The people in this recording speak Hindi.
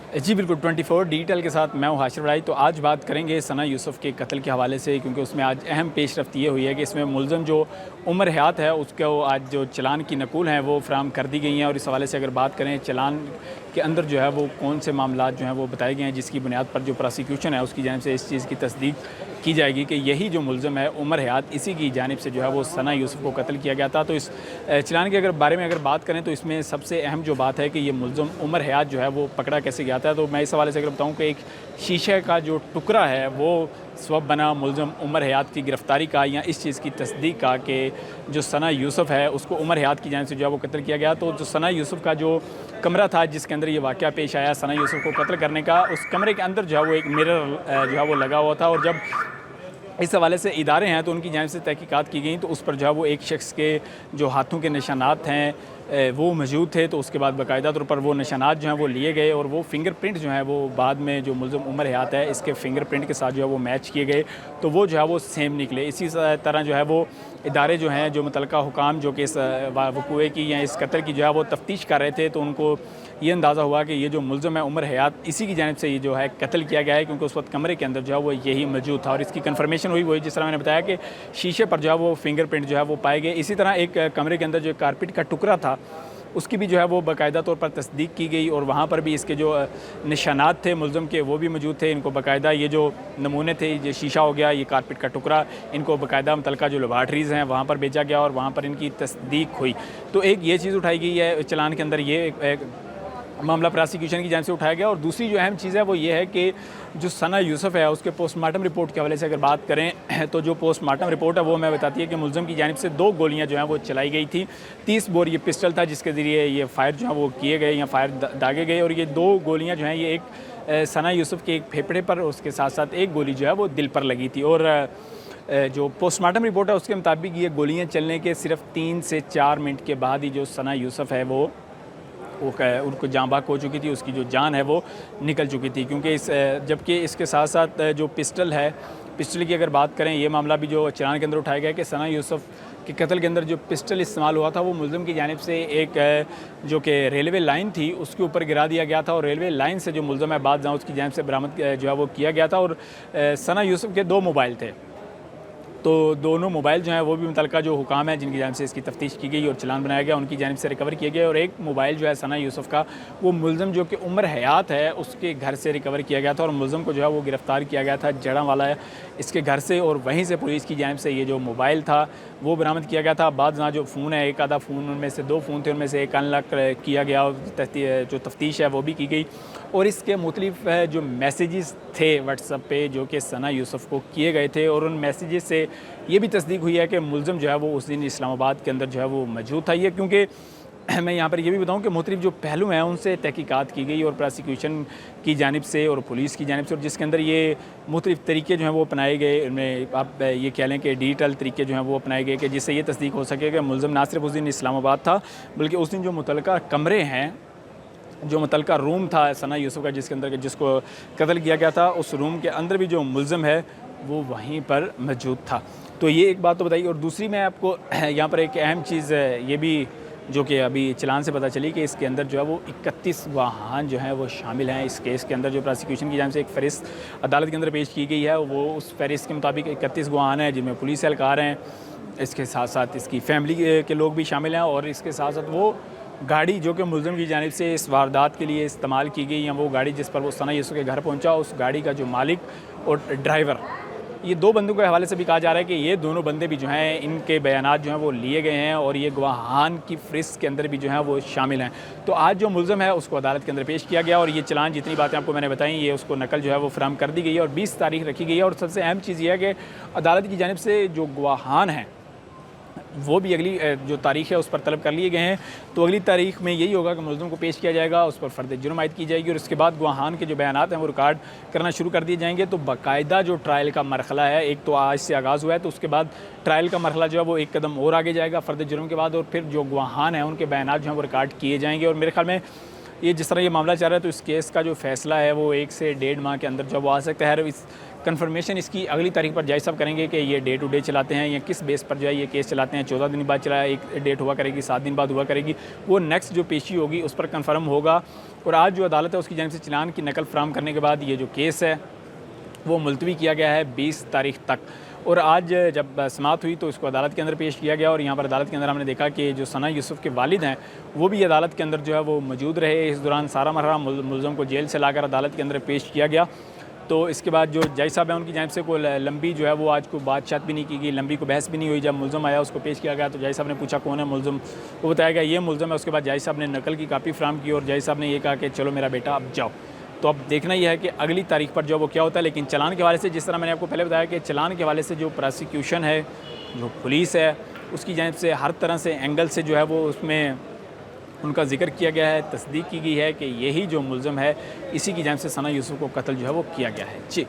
जी बिल्कुल, 24 डिजिटल के साथ मैं हूँ हाशिर वड़ाई। तो आज बात करेंगे सना यूसुफ़ के कत्ल के हवाले से, क्योंकि उसमें आज अहम पेशरफ्त ये हुई है कि इसमें मुलज़म जो उमर हयात है उसको आज जो चालान की नकूल हैं वो फ़राहम कर दी गई हैं। और इस हवाले से अगर बात करें, चालान के अंदर जो है वो कौन से मामलात जो हैं वो बताए गए हैं, जिसकी बुनियाद पर जो प्रोसिक्यूशन है उसकी जानिब से इस चीज़ की तस्दीक की जाएगी कि यही जो मुलज़म है उमर हयात, इसी की जानिब से जो है वो सना यूसुफ़ को कत्ल किया गया था। तो इस चालान के बारे में अगर बात करें तो इसमें सबसे अहम जो बात है कि ये मुलज़म उमर हयात जो है वो पकड़ा कैसे गया था। तो मैं इस हवाले से अगर बताऊँ कि एक शीशे का जो टुकड़ा है वो सबब बना मुलज़म उमर हयात की गिरफ़्तारी का, या इस चीज़ की तस्दीक का कि जो सना यूसुफ़ है उसको उमर हयात की जानिब से जो है वो कत्ल किया गया। तो जो सना यूसुफ़ का जो कमरा था जिसके अंदर ये वाक़या पेश आया सना यूसुफ़ को कत्ल करने का, उस कमरे के अंदर जो है वो एक मिरर जो है वो लगा हुआ था। और जब इस हवाले से इदारे हैं तो उनकी जानिब से तहकीकात की गई तो उस पर जो है वो एक शख्स के जो हाथों के निशानात हैं वो मौजूद थे। तो उसके बाद बाकायदा तौर पर वो निशानात जो हैं वो लिए गए और वो फ़िंगरप्रिंट जो हैं वो बाद में जो मुलज़म उमर हयात है इसके फ़िंगरप्रिंट के साथ जो है वो मैच किए गए, तो वो जो है वो सेम निकले। इसी तरह जो है वो इदारे जो हैं, जो मुतल्लिका हुकाम जो कि इस वक़ूए की या इस कत्ल की जो है वो तफ्तीश कर रहे थे, तो उनको ये अंदाज़ा हुआ कि ये जो मुलज़म है उमर हयात, इसी की जानिब से ये जो है कत्ल किया गया है, क्योंकि उस वक्त कमरे के अंदर जो है वो यही मौजूद था। और इसकी कन्फर्मेशन हुई वही जिस तरह मैंने बताया कि शीशे पर जो है वो फ़िंगरप्रिंट जो है वो पाए गए। इसी तरह एक कमरे के अंदर जो कारपेट का टुकड़ा था उसकी भी जो है वो बाकायदा तौर पर तस्दीक की गई और वहाँ पर भी इसके जो निशानात थे मुलज़म के वो भी मौजूद थे। इनको बाकायदा ये जो नमूने थे, ये शीशा हो गया, ये कारपेट का टुकड़ा, इनको बाकायदा मुतल्लिका जो लेबॉरेटरीज़ हैं वहाँ पर भेजा गया और वहाँ पर इनकी तस्दीक हुई। तो एक ये चीज़ उठाई गई है चालान के अंदर, ये एक मामला प्रोसिक्यूशन की जानिब से उठाया गया। और दूसरी जो अहम चीज़ है वो ये है कि जो सना यूसुफ़ है उसके पोस्टमार्टम रिपोर्ट के हवाले से अगर बात करें तो जो पोस्टमार्टम रिपोर्ट है वो हमें बताती है कि मुलज़म की जानिब से 2 गोलियां जो हैं वो चलाई गई थी। 30 बोर ये पिस्टल था जिसके ज़रिए ये फायर जो है वो किए गए या फायर दागे गए। और ये 2 गोलियाँ जो हैं ये एक सना यूसुफ़ के एक फेफड़े पर, उसके साथ साथ एक गोली जो है वो दिल पर लगी थी। और जो पोस्टमार्टम रिपोर्ट है उसके मुताबिक ये गोलियाँ चलने के सिर्फ 3 से 4 मिनट के बाद ही जो सना यूसुफ़ है वो उनको जाँ बाक हो चुकी थी, उसकी जो जान है वो निकल चुकी थी। क्योंकि जबकि इसके साथ साथ जो पिस्टल है, पिस्टल की अगर बात करें, ये मामला भी जो चालान के अंदर उठाया गया कि सना यूसुफ़ के कत्ल के अंदर जो पिस्टल इस्तेमाल हुआ था वो मुलज़म की जानिब से एक जो कि रेलवे लाइन थी उसके ऊपर गिरा दिया गया था। और रेलवे लाइन से जो मुलज़म है बाद उसकी जानिब से बरामद जो है वो किया गया था। और सना यूसुफ़ के 2 मोबाइल थे, तो दोनों मोबाइल जो हैं वो भी मुतल्लिका जो हुकाम है जिनकी जानिब से इसकी तफ्तीश की गई और चालान बनाया गया, उनकी जानिब से रिकवर किए गए। और एक मोबाइल जो है सना यूसुफ़ का, वो मुलज़म जो कि उमर हयात है उसके घर से रिकवर किया गया था और मुलज़म को जो है वो गिरफ़्तार किया गया था जड़ांवाला है इसके घर से। और वहीं से पुलिस की जानिब से ये जो मोबाइल था वो बरामद किया गया था। बाद जो फ़ोन है, एक आधा फ़ोन, उनमें से 2 फ़ोन थे, उनमें से एक अनलॉक किया गया और जो तफ्तीश है वो भी की गई। और इसके मुख्तलिफ जो मैसेजेस थे व्हाट्सएप पे जो कि सना यूसुफ़ को किए गए थे, और उन मैसेजेस से ये भी तस्दीक हुई है कि मुलज़म जो है वो उस दिन इस्लामाबाद के अंदर जो है वो मौजूद था। ये क्योंकि मैं यहाँ पर ये भी बताऊँ कि मुख्तलिफ जो पहलू हैं उनसे तहकीकात की गई और प्रोसिक्यूशन की जानिब से और पुलिस की जानिब से, और जिसके अंदर ये मुख्तलिफ तरीके जो हैं वो अपनाए गए। उनमें आप ये कह लें कि डिजिटल तरीके जो हैं वो अपनाए गए कि जिससे ये तस्दीक हो सके कि मुलज़म ना सिर्फ उस दिन इस्लामाबाद था बल्कि उस दिन जो मुतल्लिका कमरे हैं, जो मुतल्लिका रूम था सना यूसुफ़ का जिसके अंदर जिसको कत्ल किया गया था, उस रूम के अंदर भी जो मुलज़म है वो वहीं पर मौजूद था। तो ये एक बात तो बताइए। और दूसरी मैं आपको यहाँ पर एक अहम चीज़ ये भी जो कि अभी चालान से पता चली कि इसके अंदर जो है वो 31 गवाहान जो हैं वो शामिल हैं इस केस के अंदर। जो प्रोसिक्यूशन की जानिब से एक फ़हरिस्त अदालत के अंदर पेश की गई है, वो उस फ़हरिस्त के मुताबिक 31 गवाहान हैं जिनमें पुलिस एहलकार हैं, इसके साथ साथ इसकी फैमिली के लोग भी शामिल हैं, और इसके साथ साथ वो गाड़ी जो कि मुलज़म की जानिब से इस वारदात के लिए इस्तेमाल की गई, या वो गाड़ी जिस पर वो सना यूसुफ़ के घर पहुंचा, उस गाड़ी का जो मालिक और ड्राइवर, ये 2 बंदों के हवाले से भी कहा जा रहा है कि ये दोनों बंदे भी जो हैं इनके बयानात जो हैं वो लिए गए हैं और ये गवाहान की फ़हरिस्त के अंदर भी जो हैं वो शामिल हैं। तो आज जो मुलज़म है उसको अदालत के अंदर पेश किया गया और ये चालान जितनी बातें आपको मैंने बताई ये उसको नकल जो है वो फ़राहम कर दी गई है और 20 तारीख रखी गई है। और सबसे अहम चीज़ ये है कि अदालत की जानिब से जो गवाहान हैं वो भी अगली जो तारीख़ है उस पर तलब कर लिए गए हैं। तो अगली तारीख़ में यही होगा कि मुलज़म को पेश किया जाएगा, उस पर फ़र्द जुर्म आयद की जाएगी और उसके बाद गवाहान के जो बयानात हैं वो रिकॉर्ड करना शुरू कर दिए जाएंगे। तो बाकायदा जो ट्रायल का मरहला है, एक तो आज से आगाज़ हुआ है, तो उसके बाद ट्रायल का मरहला जो है वो एक कदम और आगे जाएगा फ़र्द जुर्म के बाद, और फिर जो गवाहान हैं उनके बयानात जो हैं वो रिकॉर्ड किए जाएंगे। और मेरे ख्याल में ये जिस तरह ये मामला चल रहा है तो इस केस का जो फैसला है वो 1 से 1.5 माह के अंदर जब वो आ सकता है। इस कन्फर्मेशन इसकी अगली तारीख पर जज साहब करेंगे कि ये डे टू डे चलाते हैं या किस बेस पर जो है ये केस चलाते हैं। 14 दिन बाद चला, एक डेट हुआ करेगी, 7 दिन बाद हुआ करेगी, वो नेक्स्ट जो पेशी होगी उस पर कन्फर्म होगा। और आज जो अदालत है उसकी जानिब से चलान की नकल फ्राहम करने के बाद ये जो केस है वो मुलतवी किया गया है 20 तारीख तक। और आज जब समाअत हुई तो इसको अदालत के अंदर पेश किया गया और यहाँ पर अदालत के अंदर हमने देखा कि जो सना यूसुफ के वालिद हैं वो भी अदालत के अंदर जो है वो मौजूद रहे। इस दौरान सारा मरहला मुलज़म को जेल से लाकर अदालत के अंदर पेश किया गया। तो इसके बाद जो जज साहब हैं उनकी जानिब से कोई लंबी जो है वो आज को बातचीत भी नहीं की गई, लंबी को बहस भी नहीं हुई। जब मुलज़म आया उसको पेश किया गया तो जज साहब ने पूछा कौन है मुलज़म, वो बताया गया ये मुलज़म है। उसके बाद जज साहब ने नकल की कापी फ्राहम की और जज साहब ने ये कहा कि चलो मेरा बेटा अब जाओ। तो अब देखना यह है कि अगली तारीख पर जो वो क्या होता है। लेकिन चलान के हवाले से जिस तरह मैंने आपको पहले बताया कि चलान के हवाले से जो प्रोसिक्यूशन है, जो पुलिस है, उसकी जानिब से हर तरह से एंगल से जो है वो उसमें उनका जिक्र किया गया है, तस्दीक की गई है कि यही जो मुलज़म है इसी की जानिब से सना यूसुफ को कत्ल जो है वो किया गया है। जी।